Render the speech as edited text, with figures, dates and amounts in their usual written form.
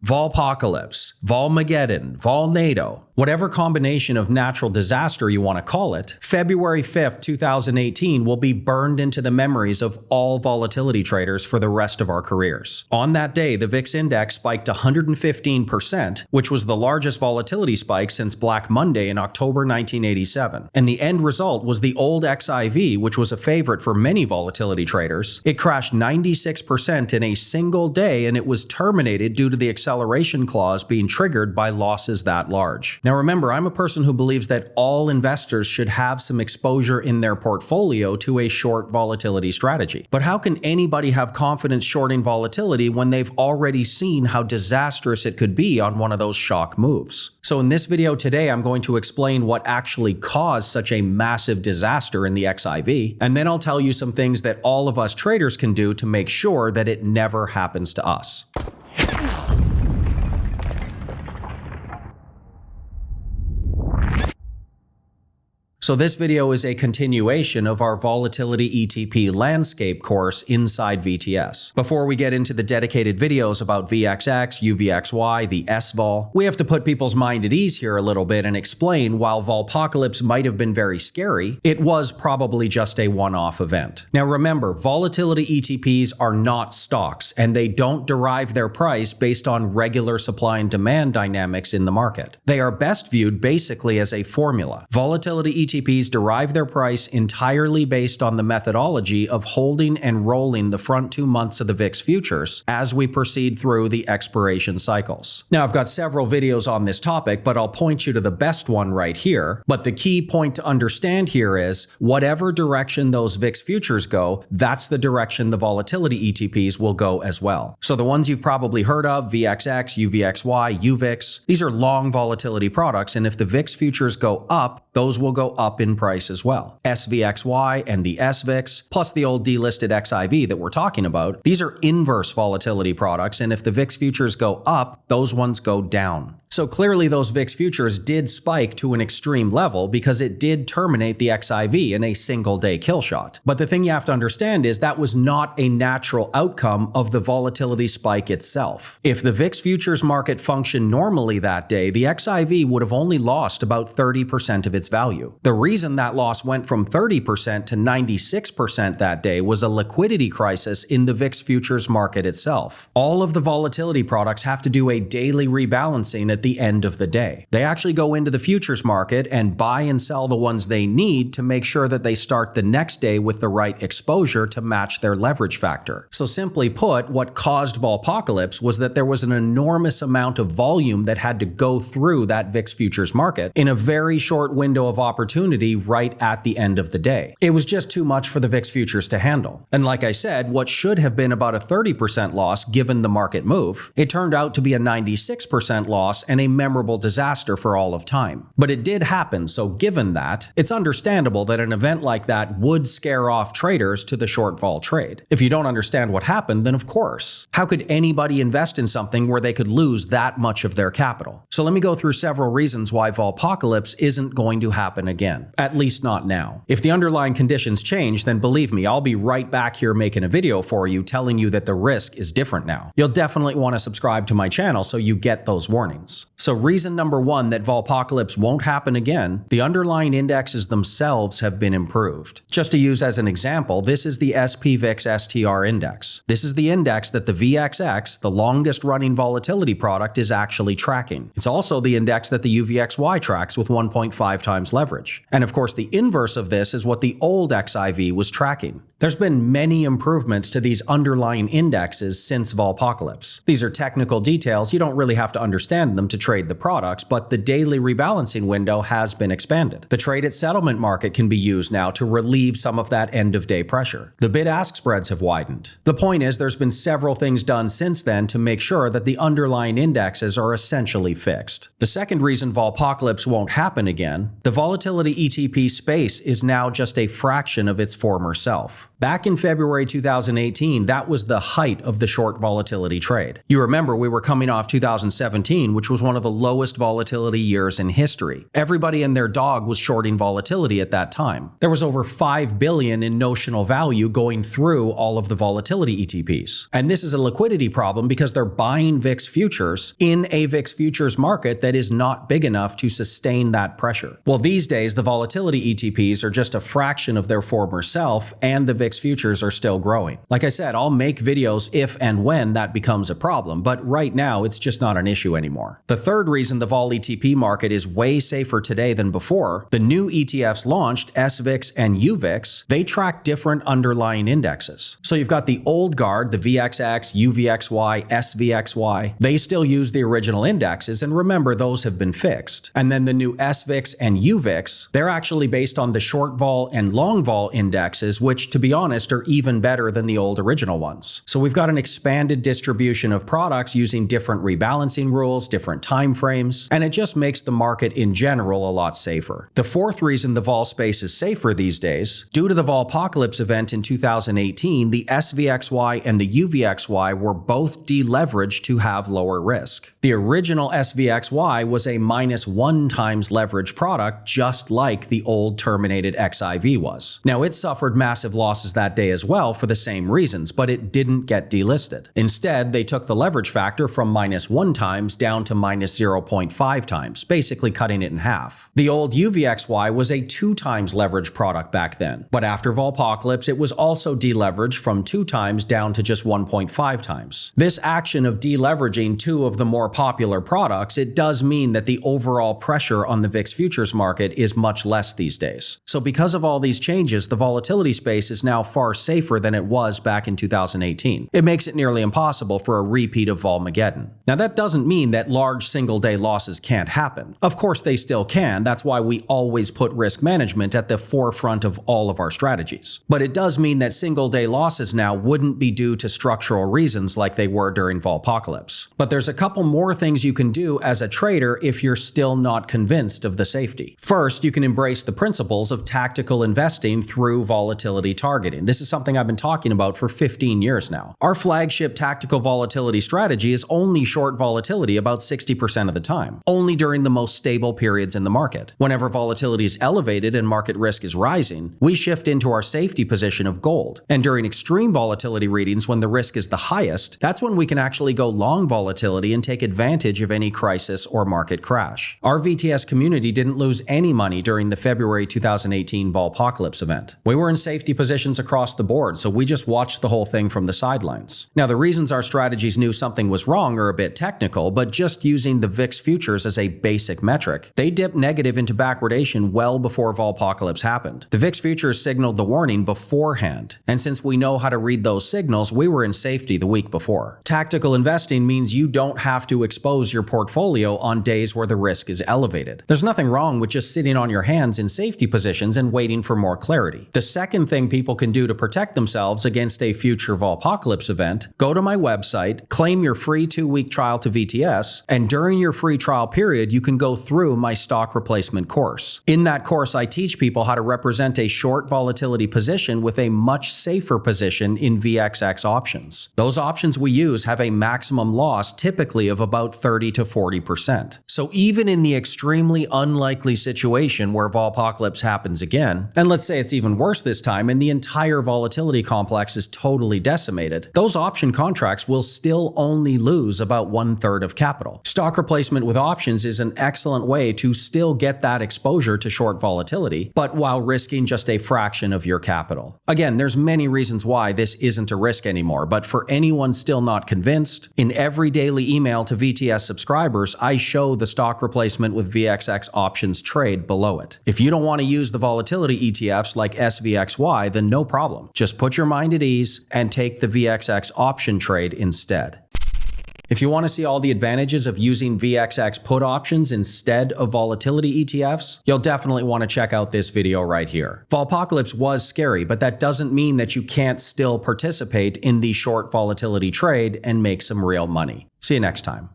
Volpocalypse, Volmageddon, Volnado, whatever combination of natural disaster you want to call it, February 5th, 2018 will be burned into the memories of all volatility traders for the rest of our careers. On that day, the VIX index spiked 115%, which was the largest volatility spike since Black Monday in October 1987. And the end result was the old XIV, which was a favorite for many volatility traders. It crashed 96% in a single day, and it was terminated due to the acceleration clause being triggered by losses that large. Now remember, I'm a person who believes that all investors should have some exposure in their portfolio to a short volatility strategy. But how can anybody have confidence shorting volatility when they've already seen how disastrous it could be on one of those shock moves? So in this video today, I'm going to explain what actually caused such a massive disaster in the XIV, and then I'll tell you some things that all of us traders can do to make sure that it never happens to us. So this video is a continuation of our Volatility ETP landscape course inside VTS. Before we get into the dedicated videos about VXX, UVXY, the SVOL, we have to put people's mind at ease here a little bit and explain while Volpocalypse might have been very scary, it was probably just a one-off event. Now remember, volatility ETPs are not stocks, and they don't derive their price based on regular supply and demand dynamics in the market. They are best viewed basically as a formula. Volatility ETPs derive their price entirely based on the methodology of holding and rolling the front 2 months of the VIX futures as we proceed through the expiration cycles. Now, I've got several videos on this topic, but I'll point you to the best one right here. But the key point to understand here is whatever direction those VIX futures go, that's the direction the volatility ETPs will go as well. So the ones you've probably heard of, VXX, UVXY, UVIX, these are long volatility products, and if the VIX futures go up, those will go up in price as well. SVXY and the SVIX, plus the old delisted XIV that we're talking about, these are inverse volatility products, and if the VIX futures go up, those ones go down. So clearly those VIX futures did spike to an extreme level because it did terminate the XIV in a single day kill shot. But the thing you have to understand is that was not a natural outcome of the volatility spike itself. If the VIX futures market functioned normally that day, the XIV would have only lost about 30% of its value. The reason that loss went from 30% to 96% that day was a liquidity crisis in the VIX futures market itself. All of the volatility products have to do a daily rebalancing at the end of the day. They actually go into the futures market and buy and sell the ones they need to make sure that they start the next day with the right exposure to match their leverage factor. So simply put, what caused Volpocalypse was that there was an enormous amount of volume that had to go through that VIX futures market in a very short window of opportunity right at the end of the day. It was just too much for the VIX futures to handle. And like I said, what should have been about a 30% loss given the market move, it turned out to be a 96% loss and a memorable disaster for all of time. But it did happen, so given that, it's understandable that an event like that would scare off traders to the short vol trade. If you don't understand what happened, then of course, how could anybody invest in something where they could lose that much of their capital? So let me go through several reasons why Volpocalypse isn't going to happen again, at least not now. If the underlying conditions change, then believe me, I'll be right back here making a video for you telling you that the risk is different now. You'll definitely want to subscribe to my channel so you get those warnings. So reason number one that Volpocalypse won't happen again, the underlying indexes themselves have been improved. Just to use as an example, this is the SPVIX STR index. This is the index that the VXX, the longest running volatility product, is actually tracking. It's also the index that the UVXY tracks with 1.5 times leverage. And of course, the inverse of this is what the old XIV was tracking. There's been many improvements to these underlying indexes since Volpocalypse. These are technical details, you don't really have to understand them to trade the products, but the daily rebalancing window has been expanded. The trade at settlement market can be used now to relieve some of that end of day pressure. The bid-ask spreads have widened. The point is there's been several things done since then to make sure that the underlying indexes are essentially fixed. The second reason Volpocalypse won't happen again, the volatility ETP space is now just a fraction of its former self. Back in February 2018, that was the height of the short volatility trade. You remember we were coming off 2017, which was one of the lowest volatility years in history. Everybody and their dog was shorting volatility at that time. There was over $5 billion in notional value going through all of the volatility ETPs. And this is a liquidity problem because they're buying VIX futures in a VIX futures market that is not big enough to sustain that pressure. Well, these days, the volatility ETPs are just a fraction of their former self, and the VIX futures are still growing. Like I said, I'll make videos if and when that becomes a problem, but right now it's just not an issue anymore. The third reason the vol ETP market is way safer today than before, the new ETFs launched, SVIX and UVIX, they track different underlying indexes. So you've got the old guard, the VXX, UVXY, SVXY, they still use the original indexes, and remember, those have been fixed. And then the new SVIX and UVIX, they're actually based on the short vol and long vol indexes, which, to be honest, are even better than the old original ones. So we've got an expanded distribution of products using different rebalancing rules, different time frames, and it just makes the market in general a lot safer. The fourth reason the vol space is safer these days, due to the Volpocalypse event in 2018, the SVXY and the UVXY were both deleveraged to have lower risk. The original SVXY was a -1 times leverage product, just like the old terminated XIV was. Now, it suffered massive losses that day as well for the same reasons, but it didn't get delisted. Instead, they took the leverage factor from -1 times down to -0.5 times, basically cutting it in half. The old UVXY was a 2 times leverage product back then, but after Volpocalypse, it was also deleveraged from 2 times down to just 1.5 times. This action of deleveraging two of the more popular products, it does mean that the overall pressure on the VIX futures market is much less these days. So because of all these changes, the volatility space is now far safer than it was back in 2018. It makes it nearly impossible for a repeat of Volmageddon. Now, that doesn't mean that large single-day losses can't happen. Of course they still can, that's why we always put risk management at the forefront of all of our strategies. But it does mean that single-day losses now wouldn't be due to structural reasons like they were during Volpocalypse. But there's a couple more things you can do as a trader if you're still not convinced of the safety. First, you can embrace the principles of tactical investing through volatility targeting. This is something I've been talking about for 15 years now. Our flagship tactical volatility strategy is only short volatility about 60% of the time, only during the most stable periods in the market. Whenever volatility is elevated and market risk is rising, we shift into our safety position of gold. And during extreme volatility readings, when the risk is the highest, that's when we can actually go long volatility and take advantage of any crisis or market crash. Our VTS community didn't lose any money during the February 2018 Volpocalypse event. We were in safety positions across the board, so we just watched the whole thing from the sidelines. Now, the reasons our strategies knew something was wrong are a bit technical, but just using the VIX futures as a basic metric, they dipped negative into backwardation well before Volpocalypse happened. The VIX futures signaled the warning beforehand, and since we know how to read those signals, we were in safety the week before. Tactical investing means you don't have to expose your portfolio on days where the risk is elevated. There's nothing wrong with just sitting on your hands in safety positions and waiting for more clarity. The second thing people can do to protect themselves against a future Volpocalypse event, go to my website, claim your free 2-week trial to VTS, and during your free trial period, you can go through my stock replacement course. In that course, I teach people how to represent a short volatility position with a much safer position in VXX options. Those options we use have a maximum loss typically of about 30 to 40%. So even in the extremely unlikely situation where Volpocalypse happens again, and let's say it's even worse this time and the entire volatility complex is totally decimated, those option contracts will still only lose about 1/3 of capital. Stock replacement with options is an excellent way to still get that exposure to short volatility, but while risking just a fraction of your capital. Again, there's many reasons why this isn't a risk anymore, but for anyone still not convinced, in every daily email to VTS subscribers, I show the stock replacement with VXX options trade below it. If you don't want to use the volatility ETFs like SVXY, then no problem. Just put your mind at ease and take the VXX option trade instead. If you want to see all the advantages of using VXX put options instead of volatility ETFs, you'll definitely want to check out this video right here. Volpocalypse was scary, but that doesn't mean that you can't still participate in the short volatility trade and make some real money. See you next time.